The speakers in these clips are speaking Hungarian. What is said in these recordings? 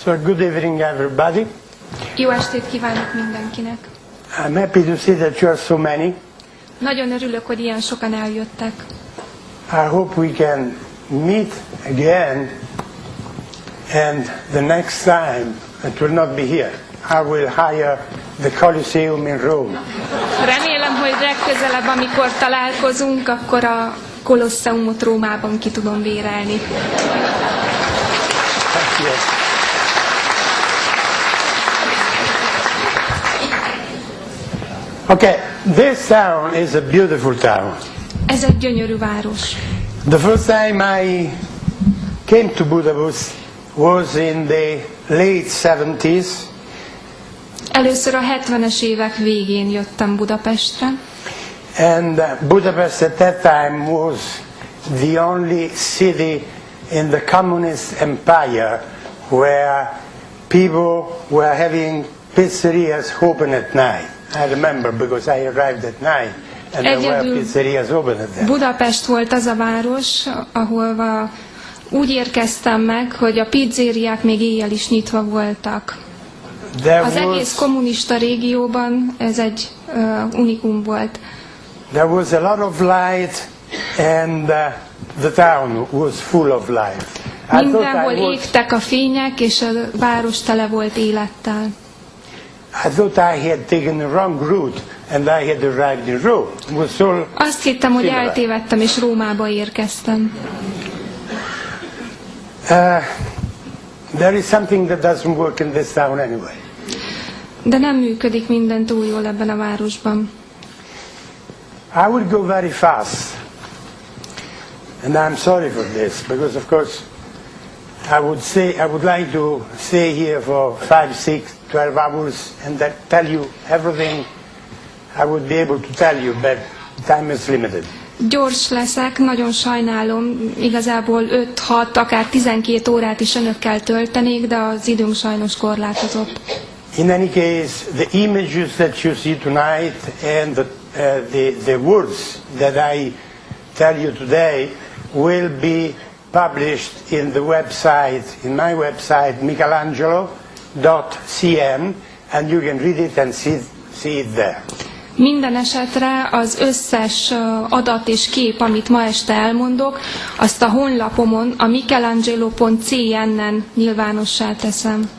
So good evening, everybody. Jó estét kívánok mindenkinek! I'm happy to see that you are so many. Nagyon örülök, hogy ilyen sokan eljöttek. I hope we can meet again, and the next time it will not be here. I will hire the Colosseum in Rome. Remélem, hogy legközelebb, amikor találkozunk, akkor a Kolosseumot Rómában ki tudom bérelni. Thank you. Okay, this town is a beautiful town. Ez egy gyönyörű város. The first time I came to Budapest was in the late 70s. Először a 70-es évek végén jöttem Budapestre. And Budapest at that time was the only city in the communist empire where people were having pizzerias open at night. I remember because I arrived at night and there were pizzerias open at that. Budapest volt az a város, ahol úgy érkeztem meg, hogy a pizzériák még éjjel is nyitva voltak. Az egész kommunista régióban ez egy unikum volt. There was a lot of light and the town was full of life. Mindenhol égtek a fények, és a város tele volt élettel. I thought I had taken the wrong route and I had arrived in Rome. It was all Azt hittem, hogy eltévedtem, és Rómába érkeztem. There is something that doesn't work in this town anyway. De nem működik minden túl jól ebben a városban. I would go very fast. And I'm sorry for this, because of course I would like to stay here for 5, 6, 12 hours and then tell you everything I would be able to tell you, but time is limited. Gyors leszek, nagyon sajnálom, igazából 5-6, akár 12 órát is önökkel töltenék, de az időnk sajnos korlátozott. In any case, the images that you see tonight and the words that I tell you today will be published in the website, in my website, michelangelo.cm, and you can read it and see it there. Minden esetre az összes adat és kép, amit ma este elmondok, azt a honlapomon, a michelangelo.cn-en nyilvánossá teszem.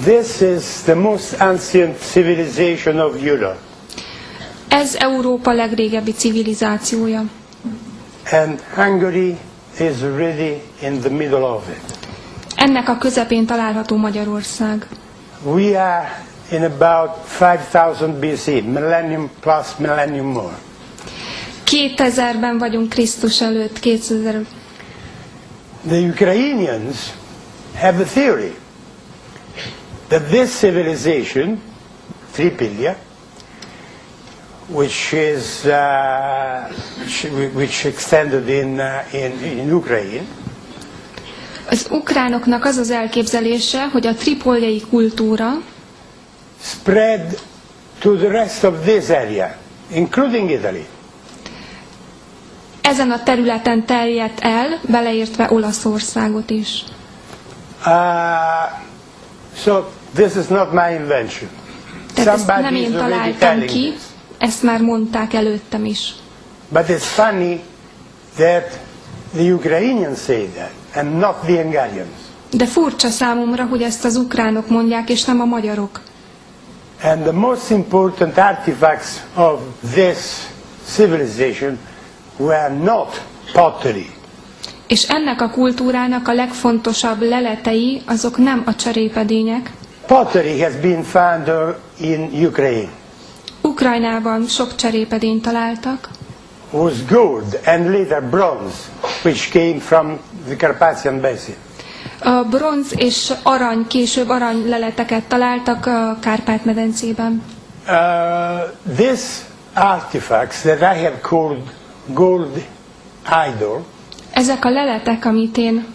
This is the most ancient civilization of Europe. Ez Európa legrégebbi civilizációja. And Hungary is really in the middle of it. Ennek a közepén található Magyarország. We are in about 5000 BC, millennium plus millennium more. 2000-ben vagyunk Krisztus előtt, 2000. The Ukrainians have a theory that this civilization, Tripilia, which extended in Ukraine. Az ukránoknak az az elképzelése, hogy a tripoljai kultúra spread to the rest of this area, including Italy. Ezen a területen terjedt el, beleértve Olaszországot is. So this is not my invention. Tehát ezt nem én találtam ki, ezt már mondták előttem is. But it's funny that the Ukrainians say that and not the Hungarians. De furcsa számomra, hogy ezt az ukránok mondják, és nem a magyarok. And the most important artifacts of this civilization were not pottery. És ennek a kultúrának a legfontosabb leletei, azok nem a cserépedények. Pottery has been found in Ukraine. Ukrajnában sok cserépedényt találtak. Was gold and later bronze, which came from the Carpathian Basin. A bronz és arany, később aranyleleteket találtak a Kárpát-medencében. These artifacts that I have called gold idol, ezek a leletek, amit én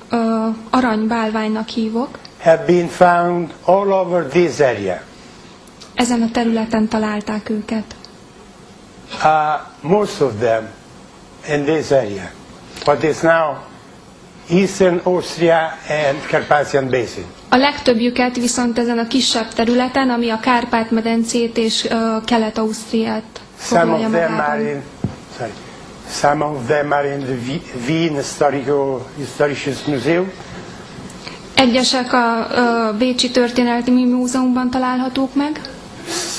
aranybálványnak hívok, have been found all over this area. Ezen a területen találták őket. Most of them in this area. What is now Eastern Austria and Carpathian Basin. A legtöbbjüket viszont ezen a kisebb területen, ami a Kárpát-medencét és Kelet-Ausztriát foglalja magában. Some of them are in the Wien Historisches Museum. Egyesek a Bécsi Történelmi Múzeumban találhatók meg.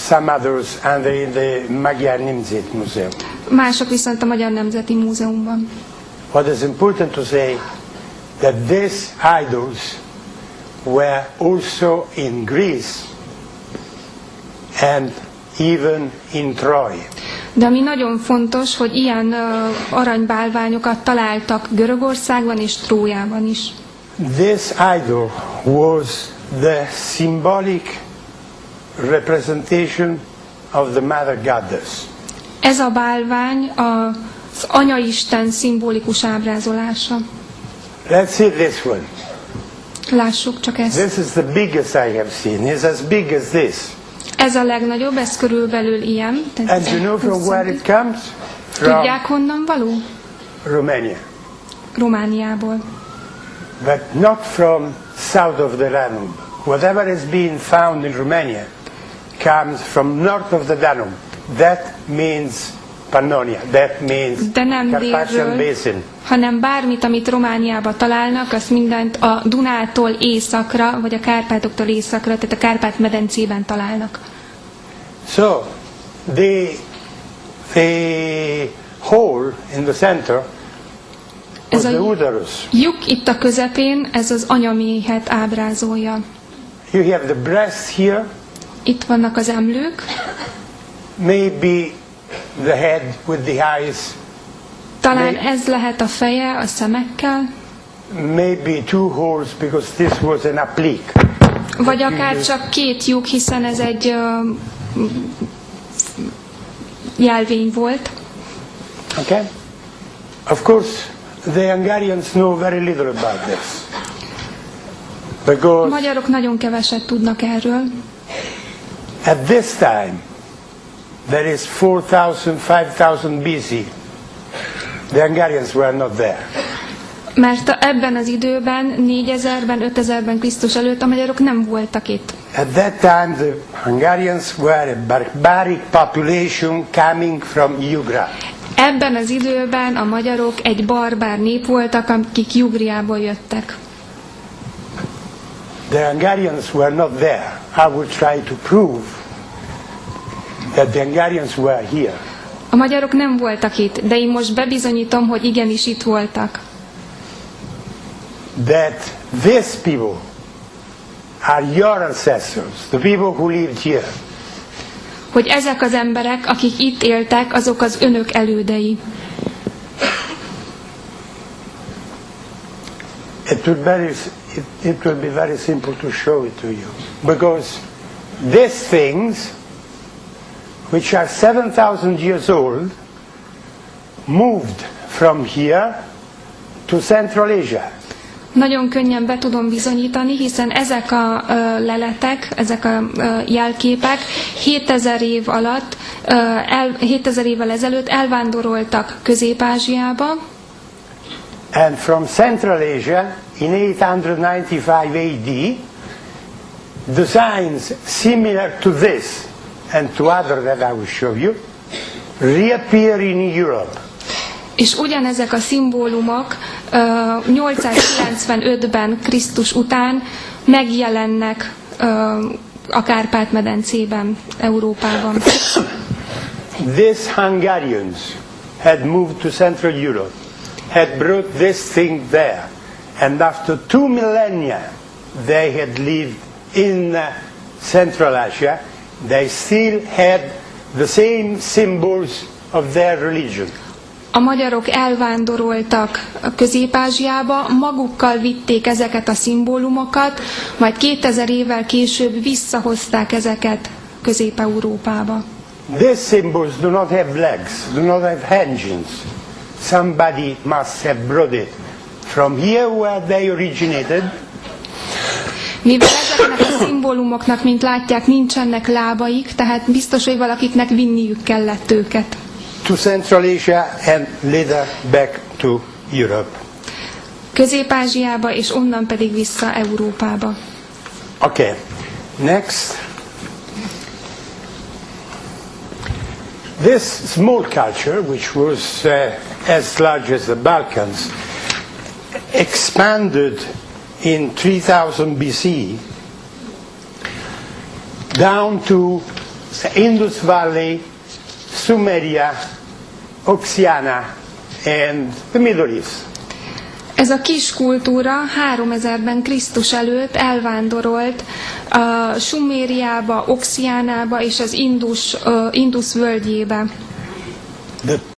Some others are in the Magyar Nemzeti Museum. Mások viszont a Magyar Nemzeti Múzeumban. What is important to say that these idols were also in Greece and even in Troy. De ami nagyon fontos, hogy ilyen aranybálványokat találtak Görögországban és Trójában is. This idol was the symbolic representation of the Mother Goddess. Ez a bálvány az Anyaisten szimbolikus ábrázolása. Let's see this one. Lássuk csak ezt. This is the biggest I have seen. It's as big as this. Ez a legnagyobb, ez körülbelül ilyen. And you know from where it comes? Tudják, honnan való? Romania. Romániából. But not from south of the Danube. Whatever is being found in Romania comes from north of the Danube. That means Pannonia. That means Carpathian Basin. Hanem bármit, amit Romániában találnak, azt mindent a Dunától északra, vagy a Kárpátoktól északra, tehát a Kárpát-medencében találnak. So, the hole in the center was the uterus. Lyuk itt a közepén, ez az anyaméhet ábrázolja. You have the breast here. Itt vannak az emlők. Maybe the head with the eyes. Talán ez lehet a feje a szemekkel. Maybe two holes because this was an applique. Vagy akár csak két lyuk, hiszen ez egy jelvény volt. Okay? Of course, the Hungarians know very little about this. Because a magyarok nagyon keveset tudnak erről. At this time, there is 4,000, 5,000 BC. The Hungarians were not there. Mert ebben az időben, 4000-ben, 5000-ben Krisztus előtt a magyarok nem voltak itt. At that time, the Hungarians were a barbaric population coming from Jugra. Ebben az időben a magyarok egy barbár nép voltak, akik Jugriából jöttek. The Hungarians were not there. I will try to prove that the Hungarians were here. A magyarok nem voltak itt, de én most bebizonyítom, hogy igenis itt voltak. That these people are your ancestors, the people who lived here. Hogy ezek az emberek, akik itt éltek, azok az önök elődei. It will be very simple to show it to you, because these things, which are 7,000 years old, moved from here to Central Asia. Nagyon könnyen be tudom bizonyítani, hiszen ezek a leletek, ezek a jelképek 7000 év alatt, 7000 évvel ezelőtt elvándoroltak Közép-Ázsiába. And from Central Asia, in 895 AD, designs similar to this and to other that I will show you reappear in Europe. És ugyanezek a szimbólumok 895-ben Krisztus után megjelennek a Kárpát-medencében, Európában. These Hungarians had moved to Central Europe, had brought this thing there, and after 2 millennia they had lived in Central Asia. They still had the same symbols of their religion. A magyarok elvándoroltak a Közép-Ázsiába, magukkal vitték ezeket a szimbólumokat, majd 2000 évvel később visszahozták ezeket Közép-Európába. These symbols do not have legs, do not have engines. Somebody must have brought it from here where they originated. Mivel ezeknek a szimbólumoknak, mint látják, nincsenek lábaik, tehát biztos, hogy valakiknek vinniük kellett őket. To Central Asia and later back to Europe. Közép-Ázsiába, és onnan pedig vissza Európába. Okay, next. This small culture, which was as large as the Balkans, expanded in 3000 BC down to the Indus Valley, Sumeria, Oceania, and the Middle East. Ez a kis kultúra 3000-ben Krisztus előtt elvándorolt Sumériába, Oxiánába és az Indus völgyébe. The